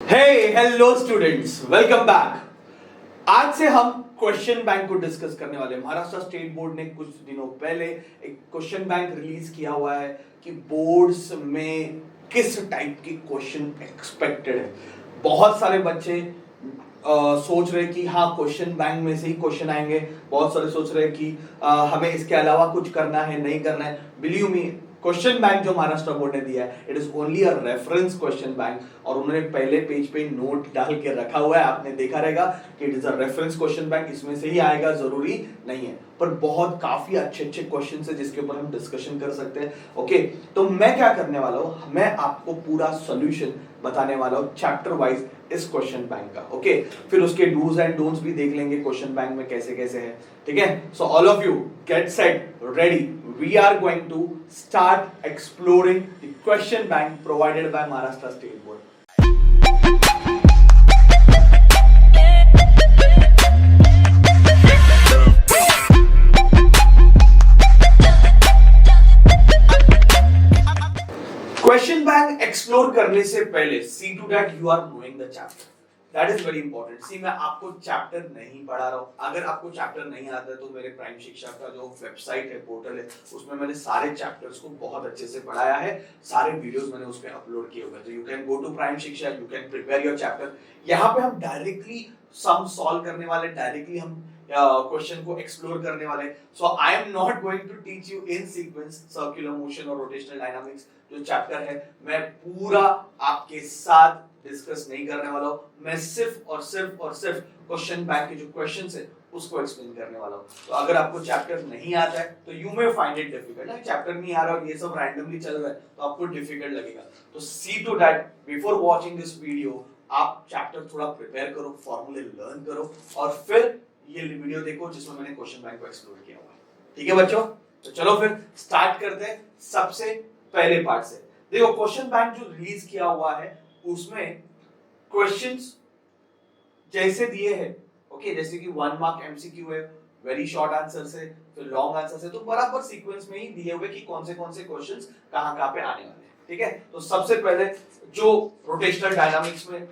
Hello students, welcome back. आज से हम क्वेश्चन बैंक को डिस्कस करने वाले हैं। महाराष्ट्र स्टेट बोर्ड ने कुछ दिनों पहले एक क्वेश्चन बैंक रिलीज किया हुआ है कि बोर्ड्स में किस टाइप के क्वेश्चन एक्सपेक्टेड है। बहुत सारे बच्चे सोच रहे कि हाँ क्वेश्चन बैंक में से ही क्वेश्चन आएंगे। बहुत सारे सोच रहे कि हमें इसके अलावा कुछ करना है, नहीं करना है। बिलीव मी, क्वेश्चन बैंक जो महाराष्ट्र बोर्ड ने दिया है it is only a reference question bank, और उन्होंने पहले पेज पे नोट डाल के रखा हुआ है। आपने देखा रहेगा कि it is a reference question bank, इसमें से ही आएगा जरूरी नहीं है, पर बहुत काफी अच्छे अच्छे क्वेश्चन है जिसके ऊपर हम डिस्कशन कर सकते हैं। ओके, तो मैं क्या करने वाला हूं, मैं आपको पूरा सॉल्यूशन बताने वाला हूं चैप्टर वाइज इस क्वेश्चन बैंक का। ओके, फिर उसके डूज एंड डोंट्स भी देख लेंगे क्वेश्चन बैंक में कैसे कैसे है। ठीक है, so all of you get set ready, we are going to start exploring the question bank provided by Maharashtra State Board. Question bank explore करने से पहले see to that you are knowing the chapter. That is very important. See, मैं आपको chapter नहीं पढ़ा रहा हूँ। अगर आपको चैप्टर नहीं आता है तो मेरे प्राइम शिक्षा का जो वेबसाइट है, पोर्टल है, उसमें मैंने सारे चैप्टर्स को बहुत अच्छे से पढ़ाया है। सारे वीडियोस मैंने उसमें अपलोड किए हुए हैं। तो you can go to Prime Shiksha, you can prepare your chapter. यहाँ पे हम डायरेक्टली सम सॉल्व करने वाले, डायरेक्टली हम क्वेश्चन को एक्सप्लोर करने वाले। So I am not going to teach you in sequence circular motion और रोटेशनल डायनामिक्स जो चैप्टर है, मैं पूरा आपके साथ डिस्कस नहीं करने वाला हूं। मैं सिर्फ और सिर्फ क्वेश्चन बैंक के जो क्वेश्चंस है उसको एक्सप्लेन करने वाला हूं। तो अगर आपको चैप्टर नहीं आता है तो you may find it difficult. Chapter नहीं आ रहा और ये सब रैंडमली चल रहा है तो आपको डिफिकल्ट लगेगा। तो see to that before watching this video आप चैप्टर थोड़ा प्रिपेयर करो, फॉर्मूले लर्न करो, और फिर ये वीडियो देखो जिसमें मैंने क्वेश्चन बैंक को एक्सप्लोर किया हुआ है। ठीक है बच्चों, तो चलो फिर स्टार्ट करते हैं सबसे पहले पार्ट से। देखो, क्वेश्चन बैंक जो रिलीज किया हुआ है उसमें क्वेश्चंस जैसे दिए हैं, ओके, जैसे कि 1 मार्क एमसीक्यू है, वेरी शॉर्ट आंसर से, फिर लॉन्ग आंसर से, तो बराबर सीक्वेंस में ही दिए हुए कि कौन से क्वेश्चंस कहां पे आने वाले हैं। ठीक है, तो सबसे पहले जो रोटेशनल डायनामिक्स में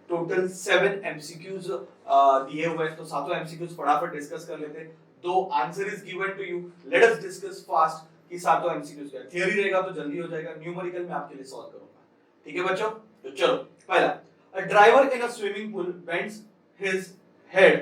टोटल 7 एमसीक्यूज दिए हुए हैं, तो सातों एमसीक्यूज फटाफट डिस्कस कर लेते हैं। दो answer is given to you, let us discuss fast कि सातों एमसीक्यूज क्या। थियरी रहेगा तो जल्दी हो जाएगा, न्यूमेरिकल में आपके लिए सॉल्व करूंगा। ठीक है बच्चों, तो चलो पहला, a driver in a swimming pool bends his head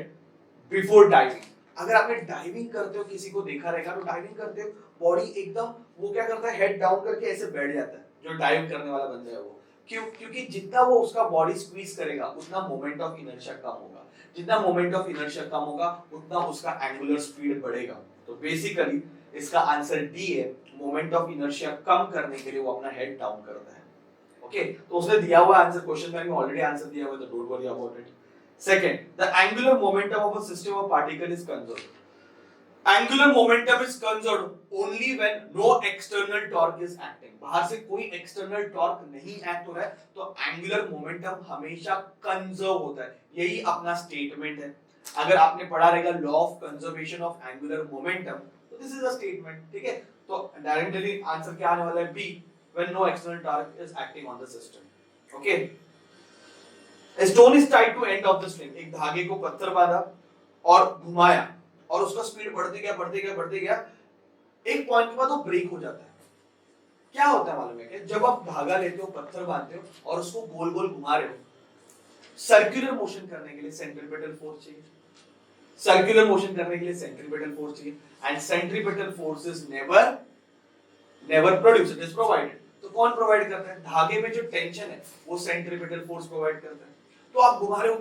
before diving. अगर आपने डाइविंग करते हो किसी को देखा रहेगा तो डाइविंग करते हो बॉडी एकदम वो क्या करता है, हेड डाउन करके ऐसे बैठ जाता है जो डाइव करने वाला बंदा है वो। क्यों? क्योंकि जितना वो उसका बॉडी स्क्वीज करेगा उतना मोमेंट ऑफ इनर्शिया कम होगा। जितना मोमेंट ऑफ इनर्शिया कम होगा उतना उसका एंगुलर स्पीड बढ़ेगा। तो बेसिकली इसका आंसर डी है, मोमेंट ऑफ इनर्शिया कम करने के लिए वो अपना हेड डाउन करता है। ओके, तो उसने दिया हुआ आंसर क्वेश्चन बैंक में ऑलरेडी आंसर दिया हुआ है, तो don't worry about it. Second, the angular momentum of a system of particle is conserved. Angular momentum is conserved only when no external torque is acting. बाहर से कोई external torque नहीं act हो रहा है तो एंगुलर मोमेंटम हमेशा conserve होता है। यही अपना स्टेटमेंट है। अगर आपने पढ़ा रहेगा law of conservation of angular momentum, तो दिस इज अ स्टेटमेंट। ठीक है, तो डायरेक्टली आंसर क्या आने वाला है, B, when no external torque is acting on the system. Okay, a stone is tied to end of the string. एक धागे को पत्थर बांधा और घुमाया और उसका स्पीड बढ़ते गया, एक पॉइंट के बाद वो ब्रेक हो जाता है। क्या होता है मालूम है? कि जब आप धागा लेते हो, पत्थर बांधते हो और उसको गोल गोल घुमा रहे हो, सर्कुलर मोशन करने के लिए सेंट्रीपिटल फोर्स चाहिए। सर्कुलर मोशन करने के लिए सेंट्रीपिटल फोर्स चाहिए, and centripetal force is never produced, it is provided. तो कौन प्रोवाइड करता है? धागे में जो टेंशन है वो सेंट्रीपिटल फोर्स प्रोवाइड करता है। तो आप घुमा रहे हो,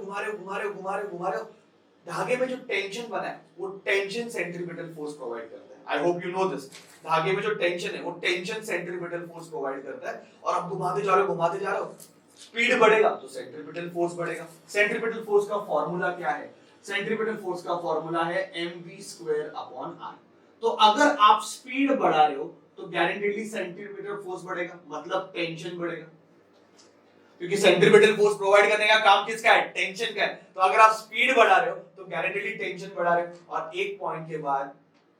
धागे में जो टेंशन बना है वो टेंशन सेंट्रीपिटल फोर्स प्रोवाइड करता है। I hope you know this. धागे में जो टेंशन है वो टेंशन सेंट्रीपिटल फोर्स प्रोवाइड करता है, और आप घुमाते जा रहे हो, स्पीड बढ़ेगा तो सेंट्रीपिटल फोर्स बढ़ेगा। सेंट्रीपिटल फोर्स का फार्मूला क्या है? सेंट्रीपिटल फोर्स का फार्मूला है mv²/r। तो अगर आप स्पीड बढ़ा रहे हो तो गारंटीडली सेंट्रीपिटल फोर्स बढ़ेगा, मतलब टेंशन बढ़ेगा, क्योंकि सेंट्रीपिटल फोर्स प्रोवाइड करने का काम किसका है? टेंशन का है। तो अगर आप स्पीड बढ़ा रहे हो तो गारंटीडली टेंशन बढ़ा रहे हो, और एक पॉइंट के बाद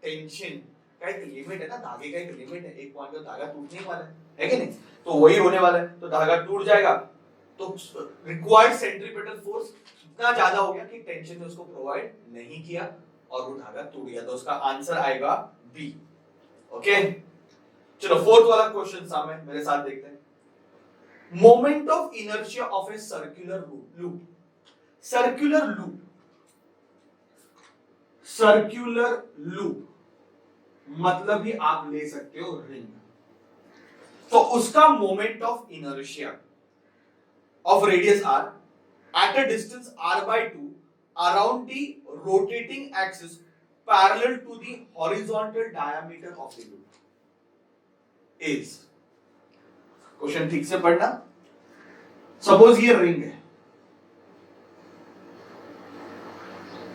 टेंशन का एक लिमिट है ना, धागे का एक लिमिट है, एक पॉइंट पे धागा टूटने वाला है कि नहीं? तो वही होने वाला है। तो धागा टूट जाएगा तो रिक्वायर्ड सेंट्रीपिटल फोर्स इतना ज्यादा हो गया कि टेंशन ने उसको प्रोवाइड नहीं किया और वो धागा टूट गया, तो उसका आंसर आएगा बी। ओके, चलो फोर्थ वाला क्वेश्चन सामने मेरे साथ देखते हैं। Moment of inertia of a circular loop, circular loop, circular loop मतलब ही आप ले सकते हो रिंग, तो उसका moment of inertia of radius r at a distance r/2 around the rotating axis parallel to the horizontal diameter of the loop is, question ठीक से पढ़ना। सपोज ये रिंग है,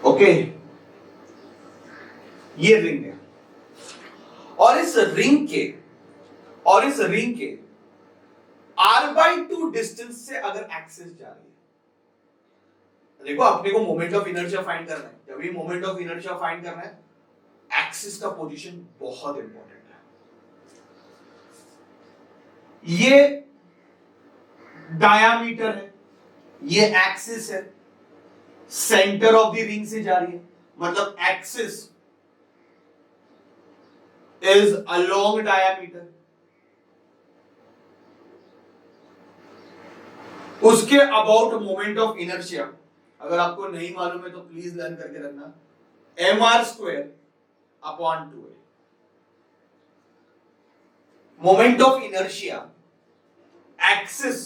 ओके, ये रिंग है और इस रिंग के r/2 डिस्टेंस से अगर एक्सिस जा रही है, देखो अपने को मोमेंट ऑफ इनर्शिया फाइंड करना है, जब भी मोमेंट ऑफ इनर्शिया फाइंड करना है एक्सिस का पोजीशन बहुत इंपॉर्टेंट है। ये डायामीटर है, ये एक्सिस है, सेंटर ऑफ द रिंग से जा रही है, मतलब एक्सिस इज अलोंग डायामीटर। उसके अबाउट मोमेंट ऑफ इनर्शिया अगर आपको नहीं मालूम है तो प्लीज लर्न करके रखना, mr² upon 2a। Moment of inertia axis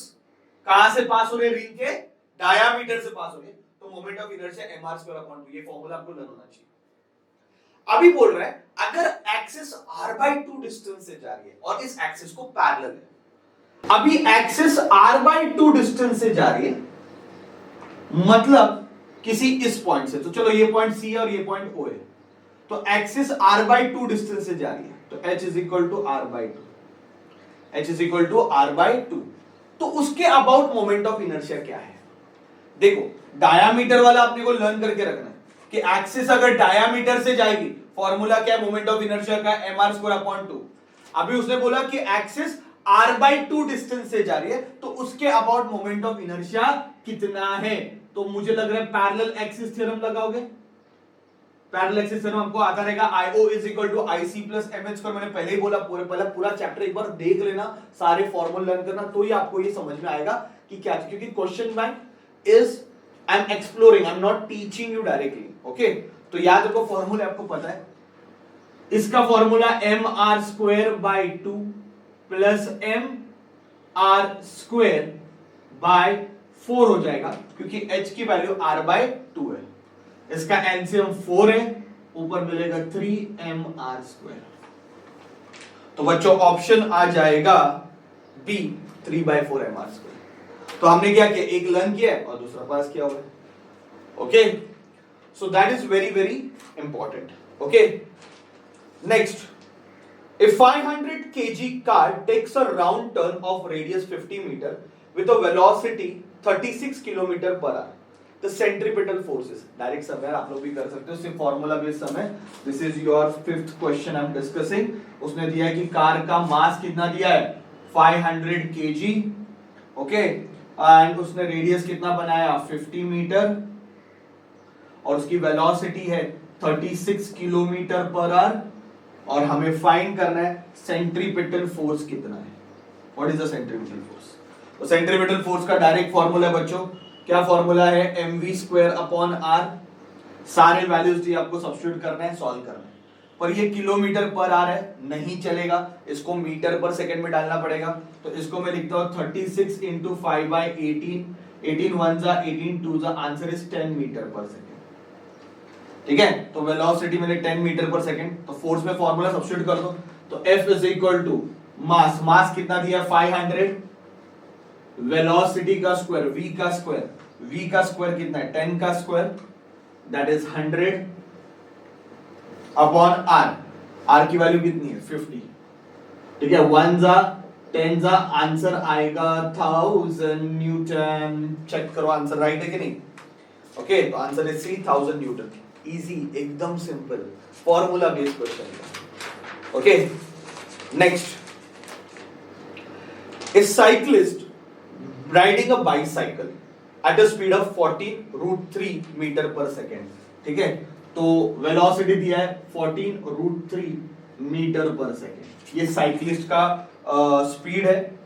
कहां से पास हो रहे, रिंग के डायामीटर से पास हो रहे, तो moment of inertia mr² upon 2, ये फॉर्मूला आपको लर्न होना चाहिए। अभी बोल रहा है अगर एक्सिस r/2 डिस्टेंस से जा रही है और इस एक्सिस को पैरेलल है, अभी एक्सिस r/2 डिस्टेंस से जा रही है, मतलब किसी इस पॉइंट से, तो चलो ये पॉइंट C है और ये पॉइंट O है, तो एक्सिस r/2 डिस्टेंस से जा रही है, तो h is equal to r/2, h is equal to r/2। तो उसके अबाउट मोमेंट ऑफ इनर्शिया क्या है, देखो डायामीटर वाला अपने को लर्न करके रखना है कि एक्सिस अगर डायामीटर से जाएगी, फॉर्मूला क्या है मोमेंट ऑफ इनर्शिया का, mr² अपॉन 2। अभी उसने बोला कि एक्सिस r/2 डिस्टेंस से जा रही है, तो उसके अबाउट मोमेंट ऑफ इनर्शिया कितना है, तो मुझे लग रहा है पैरेलल एक्सिस थ्योरम लगाओगे। पैरेलल एक्सिस थ्योरम हमको आता रहेगा IO is equal to IC plus MH²। मैंने पहले ही बोला पूरा चैप्टर एक बार देख लेना, सारे फॉर्मूले लर्न करना, तो ही आपको ये समझ में आएगा कि क्या, क्योंकि question bank is I am exploring, I am not teaching you directly. Okay, तो याद रखो फॉर्मूले आपको पता है, इसका formula mr² / 2 plus mr² bye 4 हो जाएगा, क्योंकि h की वैल्यू r/2 है, इसका एलसीएम 4 है, ऊपर मिलेगा 3mr²। तो बच्चों ऑप्शन आ जाएगा बी 3/4 mr²। तो हमने क्या किया, एक लर्न किया और दूसरा पास किया हुआ है। Okay, so that is very very important. Okay, next, a 500 kg car takes a round turn of radius 50 meter with a velocity 36 km per hour. The centripetal forces, direct sum है, आप लोग भी कर सकते हो, सिर्फ फॉर्मूला बेस्ड सम है। This is your 5th question I am discussing. उसने दिया है कि कार का मास कितना दिया है, 500 kg, ओके, एंड उसने रेडियस कितना बनाया, 50 मीटर, और उसकी वेलोसिटी है 36 किलोमीटर पर आवर, और हमें फाइंड करना है सेंट्रीपिटल फोर्स कितना है। What is the centripetal force? तो सेंट्रीपिटल फोर्स का डायरेक्ट फॉर्मूला है बच्चों, क्या फॉर्मूला है, mv² अपॉन r। सारे वैल्यूज दिए, आपको सब्स्टिट्यूट करना है, सॉल्व करना है। पर ये किलोमीटर पर आवर है, नहीं चलेगा, इसको मीटर पर सेकंड में डालना पड़ेगा। तो इसको मैं लिखता हूं 36 इंटू 5/18, 18 1 जा 18 2 जा, आंसर इज 10 मीटर पर सेकंड। ठीक है, तो वेलोसिटी मैंने 10 मीटर पर सेकंड, तो फोर्स में फॉर्मूला सब्स्टिट्यूट कर दो, तो F is equal to mass, mass कितना दिया 500, वेलोसिटी का स्क्वायर v का स्क्वायर, v का स्क्वायर कितना है 10 का square, that is 100 upon r। r की वैल्यू कितनी है 50। ठीक है, 1 जा 10 जा, आंसर आएगा 1000 न्यूटन। चेक करो आंसर राइट है कि नहीं। ओके, तो आंसर इज 3000 न्यूटन। इजी, एकदम simple, formula based question. Okay, next, a cyclist riding a bicycle at a speed of 14√3 metre per second, ठीक है। तो वेलोसिटी दिया है 14√3 मीटर पर सेकेंड, ये साइक्लिस्ट का स्पीड है।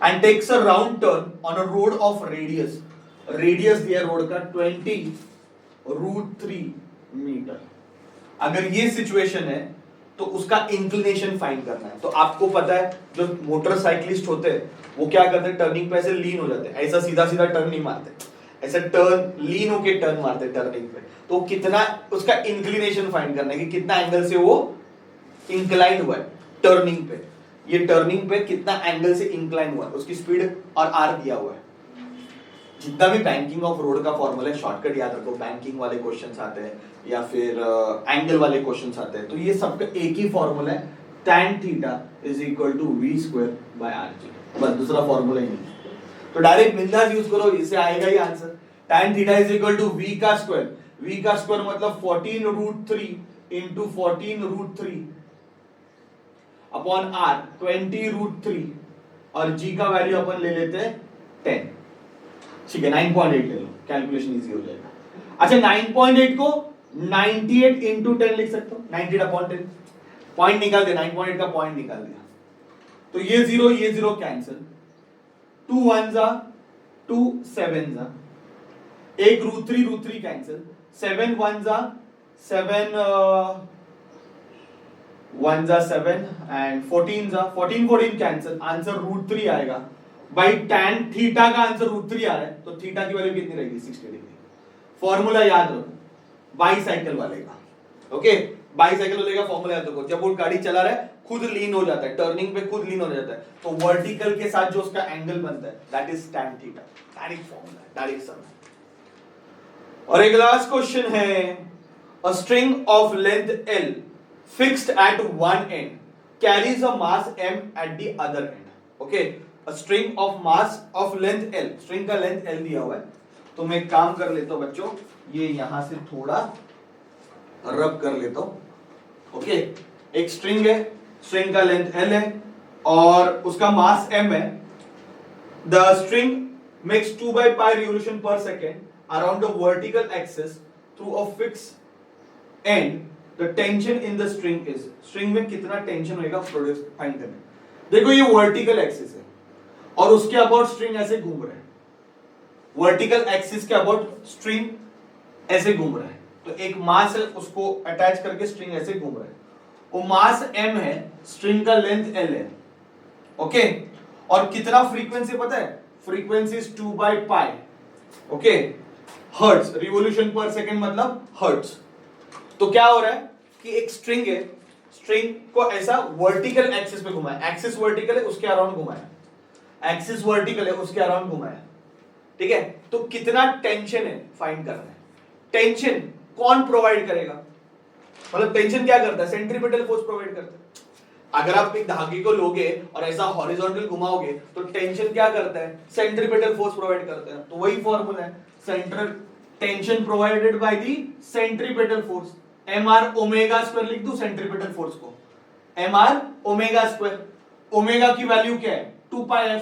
And takes a round turn on a road of radius, radius दिया road का 20√3 मीटर। अगर ये सिचुएशन है तो उसका इंक्लिनेशन फाइंड करना है। तो आपको पता है जो मोटरसाइकिलिस्ट होते हैं वो क्या करते हैं, टर्निंग पे ऐसे लीन हो जाते हैं, ऐसा सीधा सीधा टर्न नहीं मारते, ऐसे टर्न लीन होके टर्न मारते हैं टर्निंग पे। तो कितना उसका इंक्लिनेशन फाइंड करना है कि कितना एंगल से वो इंक्लाइन हुआ है टर्निंग पे, ये टर्निंग पे कितना एंगल से इंक्लाइन हुआ है, उसकी स्पीड और आर दिया हुआ है। जितना भी बैंकिंग ऑफ रोड का फॉर्मूला है, शॉर्टकट याद रखो, बैंकिंग वाले क्वेश्चंस आते हैं या फिर एंगल वाले क्वेश्चंस आते हैं, तो ये सबका एक ही फॉर्मूला है, tan theta is equal to v square by rg, बस दूसरा फॉर्मूला ही नहीं। तो डायरेक्ट बिंदास यूज करो, इससे आएगा ही answer. tan theta is equal to v का स्क्वायर, v का स्क्वायर मतलब 14√3 इंटू 14√3 अपॉन r 20√3 और g का वैल्यू अपन ले लेते हैं 10, ठीक है। 9.8 ले लो, कैलकुलेशन इजी हो जाएगा। अच्छा 9.8 को 98 इंटू 10 लिख सकते हो, 98 अपॉन 10, पॉइंट निकाल दिया, 9.8 का पॉइंट निकाल दिया, तो ये जीरो कैंसिल, 2 1 जा 2 7 जा, एक √3 कैंसिल, 7 1 जा 7 1 जा 7 एंड 14 जा 14 कैंसिल, आंसर √3 आएगा। भाई tan थीटा का आंसर √3 आ रहा है, तो थीटा की वैल्यू कितनी रहेगी 60 डिग्री। फॉर्मूला याद रखो बाईसाइकिल वाले का, ओके, बाईसाइकिल वाले का फॉर्मूला याद रखो। जब वो गाड़ी चला रहा है खुद लीन हो जाता है, टर्निंग पे खुद लीन हो जाता है, तो वर्टिकल के साथ जो उसका एंगल बनता है that is tan theta, direct formula, direct sum. और एक लास्ट क्वेश्चन है, a string of length L fixed at one and carries a mass m at the other and, okay. A string of mass of length L, string का length L दिया हुआ है, तो मैं एक काम कर लेता हूं बच्चों, ये यहां से थोड़ा रब कर लेता हूं, ओके। एक स्ट्रिंग है, स्ट्रिंग का लेंथ L है और उसका मास m है। The string makes 2/pi revolution per second around the vertical axis through a fixed end. The tension in the string is, string में कितना टेंशन होएगा प्रोड्यूस फाइंड करना। देखो ये वर्टिकल एक्सिस है और उसके अबाउट स्ट्रिंग ऐसे घूम रहा है, वर्टिकल एक्सिस के अबाउट स्ट्रिंग ऐसे घूम रहा है, तो एक मास है उसको अटैच करके स्ट्रिंग ऐसे घूम रहा है, वो मास m है, स्ट्रिंग का लेंथ L है, ओके। और कितना फ्रीक्वेंसी पता है, frequency is 2/pi, okay, hertz, revolution पर सेकंड मतलब हर्ट्ज। तो क्या हो रहा है कि एक स्ट्रिंग है, स्ट्रिंग को ऐसा वर्टिकल एक्सिस पे घुमाया, एक्सिस वर्टिकल है उसके अराउंड घुमाया, एक्सिस वर्टिकल है उसके अराउंड घुमाया, ठीक है। तो कितना टेंशन है फाइंड करना है। टेंशन कौन प्रोवाइड करेगा, मतलब टेंशन क्या करता है, सेंट्रीपिटल फोर्स प्रोवाइड करता है। अगर आप एक धागे को लोगे और ऐसा हॉरिजॉन्टल घुमाओगे तो टेंशन क्या करता है, सेंट्रीपिटल फोर्स प्रोवाइड करता है। तो वही फॉर्मूला है, central tension provided by the centripetal force, mr omega square लिख दूं सेंट्रीपिटल फोर्स को, mr ओमेगा स्क्वायर, ओमेगा की वैल्यू क्या है 2πf,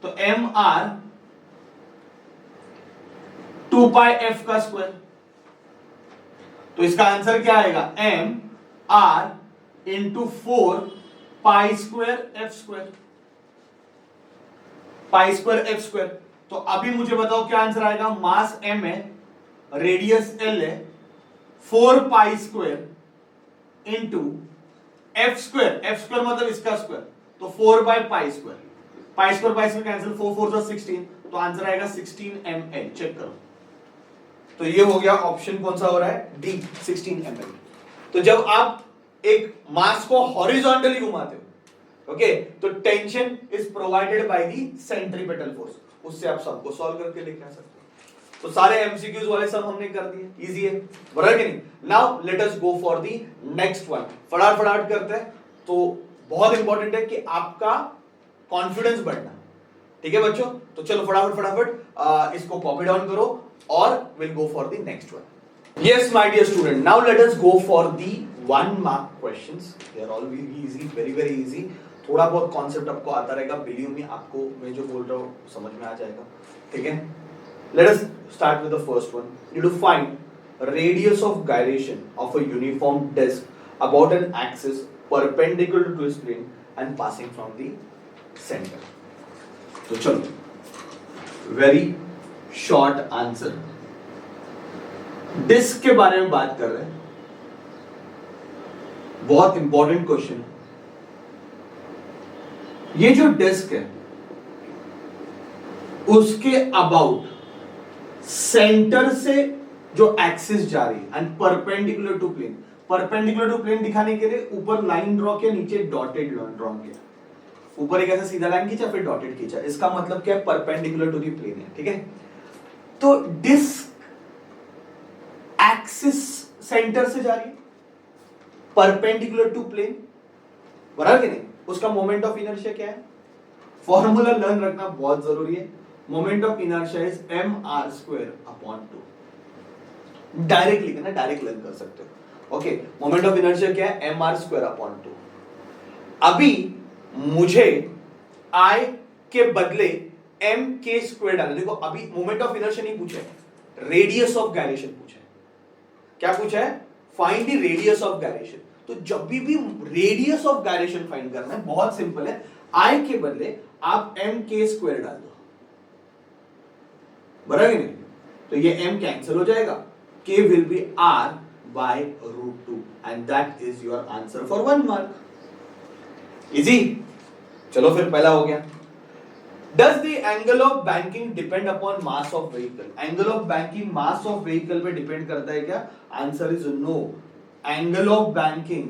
तो mr 2πf का स्क्वायर, तो इसका आंसर क्या आएगा m r into 4 pi square F square, pi square F square. तो अभी मुझे बताओ क्या आंसर आएगा, मास m है, रेडियस l है, 4 pi square into F square, F square मतलब इसका स्क्वायर, तो 4/पाई स्क्वायर, पाई स्क्वायर कैंसिल, 4 4 जा 16, तो आंसर आएगा 16 ml। चेक करो, तो ये हो गया ऑप्शन कौन सा हो रहा है, डी 16 ml। तो जब आप एक मास को हॉरिजॉन्टली घुमाते हो, ओके, तो tension is provided by the centripetal force, उससे आप सबको सॉल्व करके लेके आ सकते हो। तो सारे एमसीक्यूज वाले सब हमने कर दिए, इजी है, बराबर कि नहीं। Now let us go for the next one, फटाफट करते हैं। तो बहुत इंपॉर्टेंट है कि आपका कॉन्फिडेंस बढ़ना, ठीक है बच्चों। तो चलो फटाफट इसको कॉपी डाउन करो और will go for the next one. Yes my dear student, now let us go for the 1 mark questions. They are all very easy, very easy. थोड़ा बहुत कॉन्सेप्ट आपको आता रहेगा, बिलीव मी आपको मैं जो बोल रहा हूँ समझ में आ जाएगा, ठीक है। Let us start with the first one. You to find radius of gyration of a uniform disk about an axis perpendicular to its plane and passing from the center। तो चलो वेरी शॉर्ट आंसर, डिस्क के बारे में बात कर रहे हैं, बहुत इंपॉर्टेंट क्वेश्चन। ये जो डिस्क है उसके अबाउट सेंटर से जो एक्सिस जा रही है and perpendicular to plane, perpendicular to plane दिखाने के लिए ऊपर लाइन ड्रॉ किया, नीचे डॉटेड ड्रॉ किया, ऊपर एक ऐसा सीधा लाइन खींचा फिर डॉटेड खींचा, इसका मतलब क्या है, परपेंडिकुलर टू द प्लेन है, ठीक है। तो डिस्क एक्सिस सेंटर से जा रही है, परपेंडिकुलर टू प्लेन, बराबर कि नहीं, उसका मोमेंट ऑफ इनर्शिया क्या है, फॉर्मूला लर्न रखना बहुत जरूरी है। Moment of inertia is mr²/2। Direct लिखना, डायरेक्ट लर्न कर सकते हो, ओके। मोमेंट ऑफ इनर्शिया क्या है, mr²/2। अभी मुझे I के बदले mk² डालना, देखो अभी मोमेंट ऑफ इनर्शिया नहीं पूछा है, रेडियस ऑफ गायरेशन पूछा है। क्या पूछा है, find the radius of gyration. तो जब भी रेडियस ऑफ गायरेशन फाइंड करना है, बहुत सिंपल है, I के बदले आप mk² डाल दो, बराबर नहीं, तो ये m कैंसिल हो जाएगा, k will be r/√2 and that is your answer for 1 mark। Easy. चलो फिर पहला हो गया। Does the angle of banking depend upon mass of vehicle? Angle of banking mass of vehicle पे डिपेंड करता है क्या? Answer is no। Angle of banking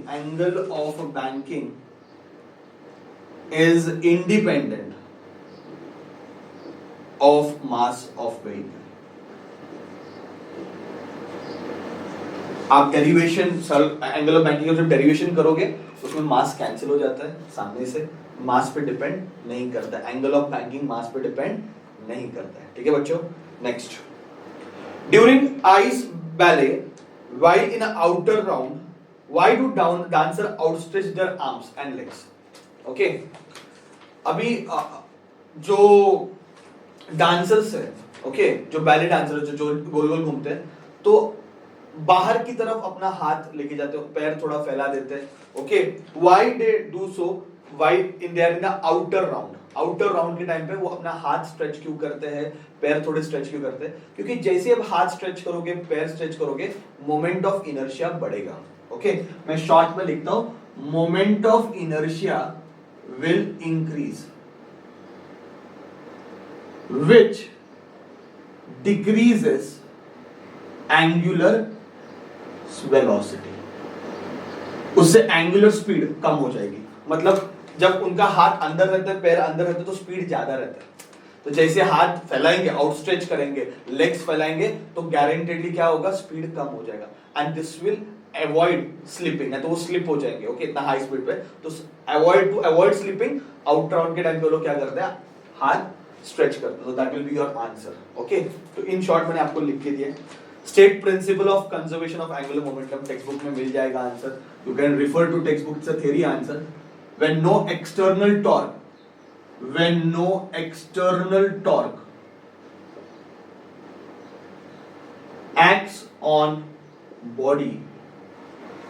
is independent of mass of vehicle। आप डेरिवेशन एंगल ऑफ बैंकिंग का जब derivation करोगे उसमें मास cancel हो जाता है, सामने से मास पे डिपेंड नहीं करता, एंगल ऑफ बैंकिंग मास पे डिपेंड नहीं करता है, ठीक है बच्चों। Next, during ice ballet while in outer round why do dancer outstretch there arms and legs. Okay, अभी जो डांसर्स है, ओके, जो बैले डांसर जो गोल गोल घूमते हैं, तो बाहर की तरफ अपना हाथ लेके जाते हो, पैर थोड़ा फैला देते हैं, okay. Why they do so, why in they are in the outer round, outer round के टाइम पे वो अपना हाथ स्ट्रेच क्यों करते हैं, पैर थोड़े स्ट्रेच क्यों करते हैं, क्योंकि जैसे अब हाथ स्ट्रेच करोगे, पैर स्ट्रेच करोगे, मोमेंट ऑफ इनर्शिया बढ़ेगा, ओके। मैं शॉर्ट में लिखता हूं, moment of inertia will increase which decreases angular velocity। उससे एंगुलर स्पीड कम हो जाएगी, मतलब जब उनका हाथ अंदर रहता है, पैर अंदर रहता है, तो स्पीड ज्यादा रहता है। तो जैसे हाथ फैलाएंगे, आउटस्ट्रेच करेंगे, लेग्स फैलाएंगे, तो गारंटेडली क्या होगा, स्पीड कम हो जाएगा and this will avoid slipping, है तो वो स्लिप हो जाएंगे, ओके, इतना हाई स्पीड पे। तो अवॉइड स्लिपिंग, आउट राउंड के टाइम पे लोग क्या करते हैं, हाथ स्ट्रेच करते हैं। तो that will be your answer, okay. तो इन शॉर्ट मैंने आपको लिख के दिया, state principle of conservation of angular momentum, textbook में मिल जाएगा answer, you can refer to textbook, it's a theory answer. When no external torque acts on body,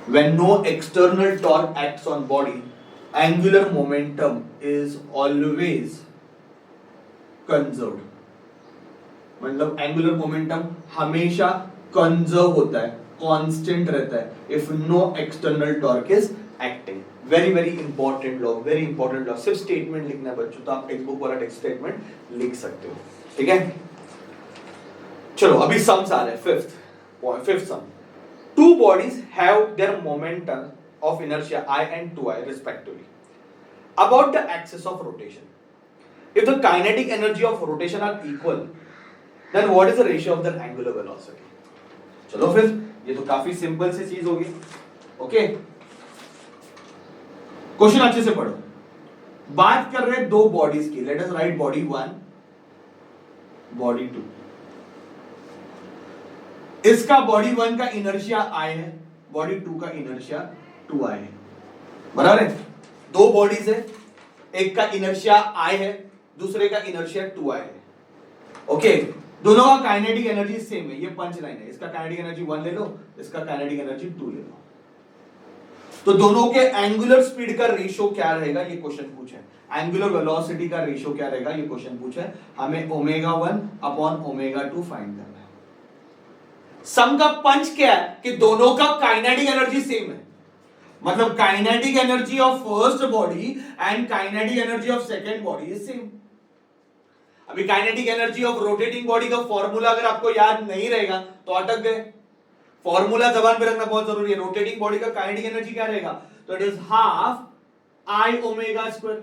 when no external torque acts on body, angular momentum is always conserved। मतलब angular momentum हमेशा conserve होता है, constant रहता है, if no external torque is acting. Very very important law, very important law. सिर्फ statement लिखना है बच्चों, तो आप टेक्स्ट बुक वाला टेक्स्ट स्टेटमेंट लिख सकते हो, ठीक है। चलो अभी सम्स आ रहे हैं, fifth some. Two bodies have their momentum of inertia I and 2I respectively about the axis of rotation. If the kinetic energy of rotation are equal, then what is the ratio of their angular velocity? चलो फिर, ये तो काफी simple सी चीज होगी, okay. Question अच्छे से पढ़ो। बात कर रहे हैं दो बॉडीज की, let us right body 1, body 2। इसका बॉडी 1 का इनर्शिया I है, बॉडी 2 का इनर्शिया 2I है, बराबर है। दो बॉडीज है, एक का इनर्शिया I है, दूसरे का इनर्शिया 2I है। ओके, दोनों का काइनेटिक एनर्जी सेम है, ये पंच लाइन है। इसका काइनेटिक एनर्जी 1 ले लो, इसका काइनेटिक एनर्जी 2 ले लो। तो दोनों के एंगुलर स्पीड का रेशियो क्या रहेगा, ये क्वेश्चन पूछा है। एंगुलर वेलोसिटी का रेशियो क्या रहेगा, ये क्वेश्चन पूछा है। हमें ओमेगा 1 अपॉन ओमेगा 2 फाइंड करना है। सम का पंच क्या है कि दोनों का काइनेटिक एनर्जी सेम है, मतलब kinetic energy of first body and kinetic energy of second body is same. अभी kinetic energy of rotating body का फॉर्मूला अगर आपको याद नहीं रहेगा तो अटक गए। फॉर्मूला जबान पे रखना बहुत जरूरी है। रोटेटिंग बॉडी का काइनेटिक एनर्जी क्या रहेगा, तो it is half I omega square,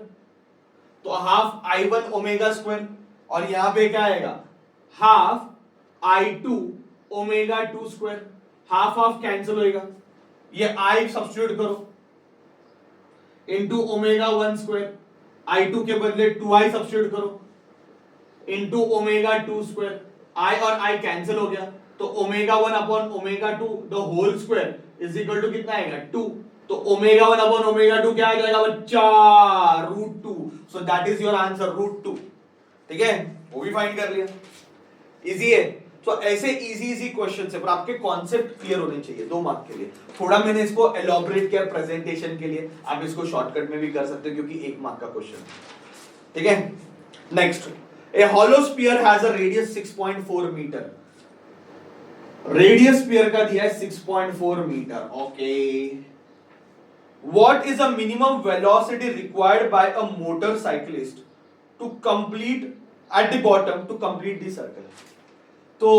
तो हाफ I1 ओमेगा स्क्वायर, और यहां पे क्या आएगा, half I2 omega 2 square. Half half cancel होएगा, ये I सब्स्टिट्यूट करो इनटू ओमेगा 1 स्क्वायर, I2 के बदले 2I सब्स्टिट्यूट करो इनटू ओमेगा 2 स्क्वायर। I और I कैंसिल हो गया, तो omega 1 upon omega 2 the whole square is equal to कितना आएगा, 2। तो ओमेगा 1 अपॉन ओमेगा 2 क्या आ जाएगा बच्चा, √2। So that is your answer, √2। ठीक है, वो भी फाइंड कर लिया, इजी है। तो ऐसे इजी क्वेश्चन है, पर आपके कॉन्सेप्ट क्लियर होने चाहिए 2 मार्क के लिए। थोड़ा मैंने इसको एलॉबरेट किया प्रेजेंटेशन के लिए, आप इसको शॉर्टकट में भी कर सकते हो क्योंकि 1 मार्क का क्वेश्चन है। ठीक है, next, a hollow sphere has a radius 6.4 metre. Radius sphere का दिया है 6.4 metre. Okay, what is the minimum velocity required by a motorcyclist to complete at the bottom to complete the circle. तो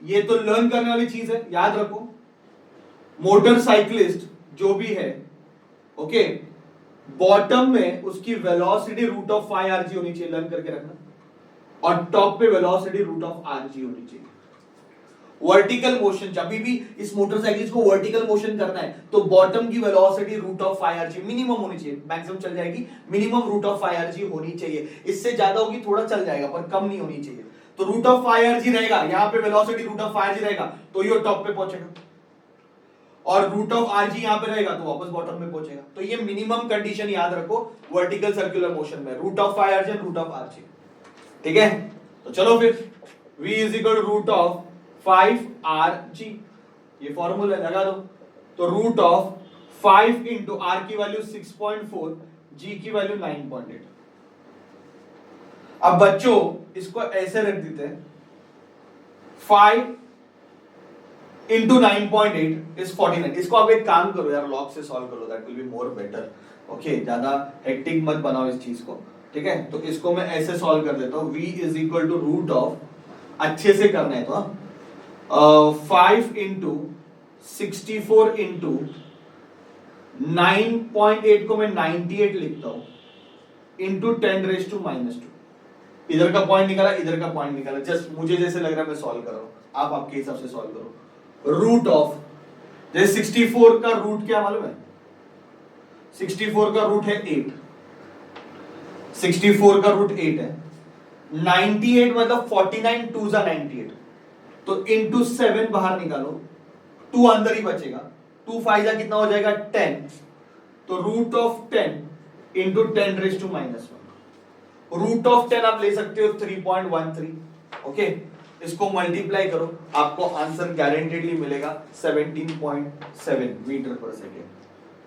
ये तो learn करने वाली चीज है, याद रखो। मोटरसाइकिलिस्ट जो भी है, ओके, बॉटम में उसकी वेलोसिटी रूट ऑफ 5rg होनी चाहिए, लर्न करके रखना, और टॉप पे वेलोसिटी रूट ऑफ rg होनी चाहिए। वर्टिकल मोशन, जब भी इस मोटरसाइकिल को वर्टिकल मोशन करना है तो बॉटम की velocity root of 5rg minimum होनी चाहिए। मैक्सिमम चल जाएगी, मिनिमम रूट ऑफ 5rg होनी चाहिए। इससे ज्यादा होगी थोड़ा चल जाएगा, पर कम नहीं होनी चाहिए। तो रूट ऑफ 5rg रहेगा, यहां पे वेलोसिटी रूट ऑफ 5rg रहेगा तो ये टॉप पे पहुंचेगा, और रूट ऑफ rg यहां पे रहेगा तो वापस बॉटम में पहुंचेगा। तो ये मिनिमम कंडीशन याद रखो वर्टिकल सर्कुलर मोशन में, root of 5rg and root of rg। ठीक है, तो चलो फिर v is equal to root of 5rg, ये फॉर्मूला लगा दो। तो रूट ऑफ 5 इंटू r की वैल्यू 6.4, g की वैल्यू 9.8। अब बच्चों इसको ऐसे रख देते हैं, 5 इंटू 9.8 इज 49। इसको आप एक काम करो यार, लॉग से सॉल्व करो, that will be more better. Okay, ज्यादा हेक्टिक मत बनाओ इस चीज को। ठीक है, तो इसको मैं ऐसे सॉल्व कर देता हूं, v is equal to root of, अच्छे से करना है तो 5 इंटू 64 इंटू 9.8 को मैं 98 लिखता हूं इंटू 10⁻²। इधर का पॉइंट निकाला, इधर का पॉइंट निकाला, जस्ट मुझे जैसे लग रहा है मैं सॉल्व कर रहा हूं, आप आपके हिसाब से सॉल्व करो। रूट ऑफ, जैसे 64 का रूट क्या मालूम है, 64 का रूट है 8, 64 का रूट 8 है। 98 मतलब 49 2 जा 98, तो इंटू 7 बाहर निकालो, 2 अंदर ही बचेगा, 2 5 जा कितना हो जाएगा 10, तो root of 10 into 10⁻⁻1। Root of 10 आप ले सकते हो 3.13। ओके, इसको मल्टीप्लाई करो, आपको आंसर गारंटेडली मिलेगा 17.7 metre per second.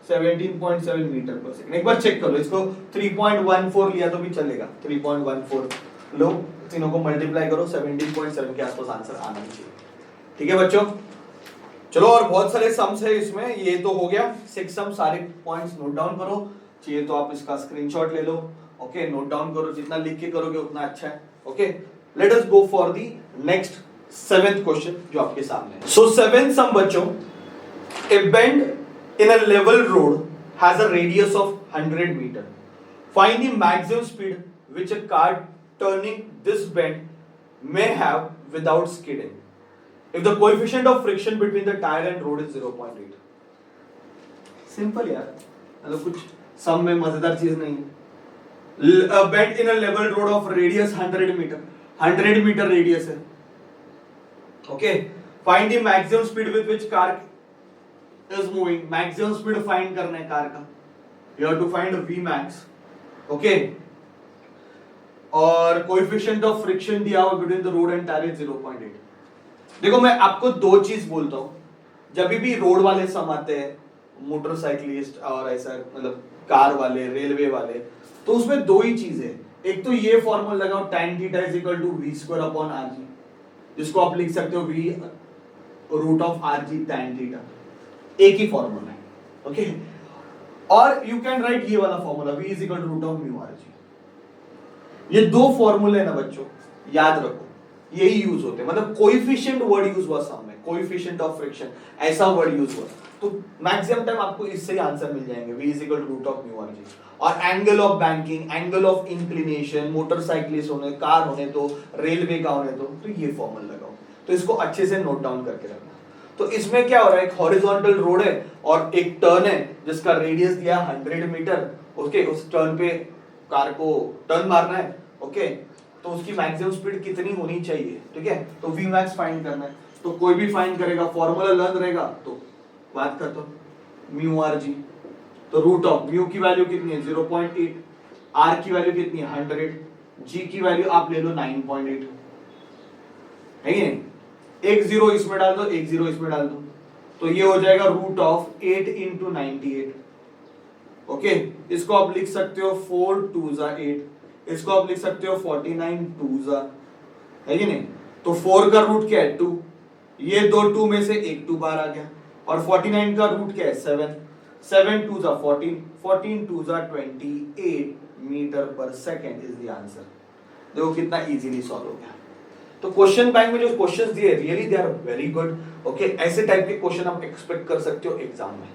17.7 metre per second. एक बार चेक करो, इसको 3.14 लिया तो भी चलेगा, 3.14 लो, तीनों को मल्टीप्लाई करो, 17.7 के आसपास आंसर आना चाहिए। ठीक है बच्चों, चलो और बहुत सारे सम्स है इसमें, ये तो हो गया 6 सम, सारे पॉइंट्स नोट डाउन करो, चाहिए तो आप इसका स्क्रीनशॉट ले लो। ओके, नोट डाउन करो, जितना लिख के करोगे उतना अच्छा है। Okay, let us go for the next 7th question जो आपके सामने है। सो 7th सम बच्चों, a bend in a level road has a radius of 100 metre, find the maximum speed which a car turning this bend may have without skidding if the coefficient of friction between the tire and road is 0.8। Simple यार, मतलब कुछ sum में मजेदार चीज नहीं है। Bend in a level road of radius 100 metre, 100 metre radius है। Okay, find the maximum speed with which car is moving. Maximum speed find करना है कार का, you have to find v max। Okay और coefficient of friction दिया हुआ between the road and tyre is 0.8। देखो मैं आपको दो चीज बोलता हूं, जब भी रोड वाले सम आते हैं, मोटरसाइकिलिस्ट और ऐसा मतलब कार वाले, रेलवे वाले, तो उसमें दो ही चीज है। एक तो ये फॉर्मूला लगाओ tan theta is equal to v square upon rg, जिसको आप लिख सकते हो v root of rg tan theta, एक ही फॉर्मूला है। ओके और यू कैन राइट ये वाला formula v is equal to root of mu rg। ये दो फॉर्मूले ना बच्चों, याद रखो, यही यूज होते हैं। मतलब कोएफिशिएंट वर्ड यूज हुआ सम में, कोएफिशिएंट ऑफ फ्रिक्शन ऐसा वर्ड यूज हुआ, तो मैक्सिमम टाइम आपको इससे ही आंसर मिल जाएंगे, v is equal to root of mu rg। और angle of banking, angle of inclination, motorcyclist होने, कार होने तो, रेलवे का होने तो ये फॉर्मूला लगाओ। तो इसको अच्छे से नोट डाउन करके रखना। तो इसमें क्या हो रहा है, एक हॉरिजॉन्टल रोड है और एक टर्न है जिसका रेडियस दिया 100 मीटर। ओके उस टर्न पे कार को टर्न मारना है। ओके तो उसकी मैक्सिमम स्पीड कितनी होनी चाहिए, ठीक है, तो v max फाइंड करना है। तो कोई भी फाइंड करेगा, फॉर्मूला लर्न रहेगा तो बात करता हूं म्यू rg, तो रूट ऑफ म्यू की वैल्यू कितनी है 0.8, r की वैल्यू कितनी है 100, g की वैल्यू आप ले लो 9.8 है कि नहीं। एक जीरो इसमें डाल दो, एक जीरो इसमें डाल दो, तो ये हो जाएगा रूट ऑफ 8 इंटू 98। ओके इसको आप लिख सकते हो 4 2 जा 8, इसको आप लिख सकते हो 49 2 जा, है कि नहीं। तो 4 का रूट क्या है 2, ये दो 2 में से एक 2 बाहर आ गया, और 49 का रूट क्या है 7, 7 2 जा 14, 14 2 जा 28 metre per second is the answer. देखो कितना इजीली सॉल्व हो गया। तो क्वेश्चन बैंक में जो क्वेश्चंस दिए really they are very good. Okay ऐसे टाइप के क्वेश्चन आप एक्सपेक्ट कर सकते हो एग्जाम में।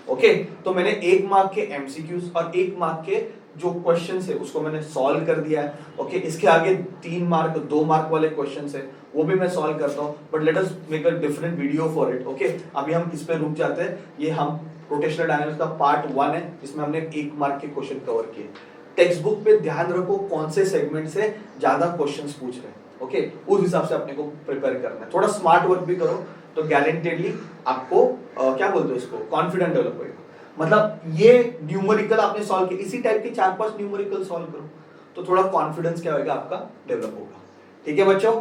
ओके तो मैंने 1 मार्क के एमसीक्यूज और 1 मार्क के जो क्वेश्चंस है उसको मैंने सॉल्व कर दिया है। ओके इसके आगे 3 मार्क 2 मार्क वाले क्वेश्चंस है वो भी मैं सॉल्व करता हूँ, but let us make a different video for it. Okay अभी हम इस पे रुक जाते हैं। ये हम रोटेशनल डायनामिक्स का पार्ट 1 है, इसमें हमने 1 मार्क के क्वेश्चन कवर किए। टेक्स्ट बुक पे ध्यान रखो कौन से सेगमेंट से ज्यादा क्वेश्चंस पूछ रहे हैं। ओके उस हिसाब से अपने को प्रिपेयर करना है, थोड़ा स्मार्ट वर्क भी करो तो गारंटेडली आपको क्या बोलते हो इसको, कॉन्फिडेंट डेवलप होगा। मतलब ये न्यूमेरिकल आपने सॉल्व किया, इसी टाइप के 4-5 न्यूमेरिकल सॉल्व करो तो थोड़ा कॉन्फिडेंस क्या होगा आपका डेवलप होगा। ठीक है बच्चों,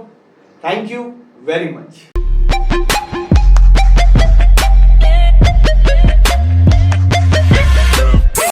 थैंक यू वेरी मच।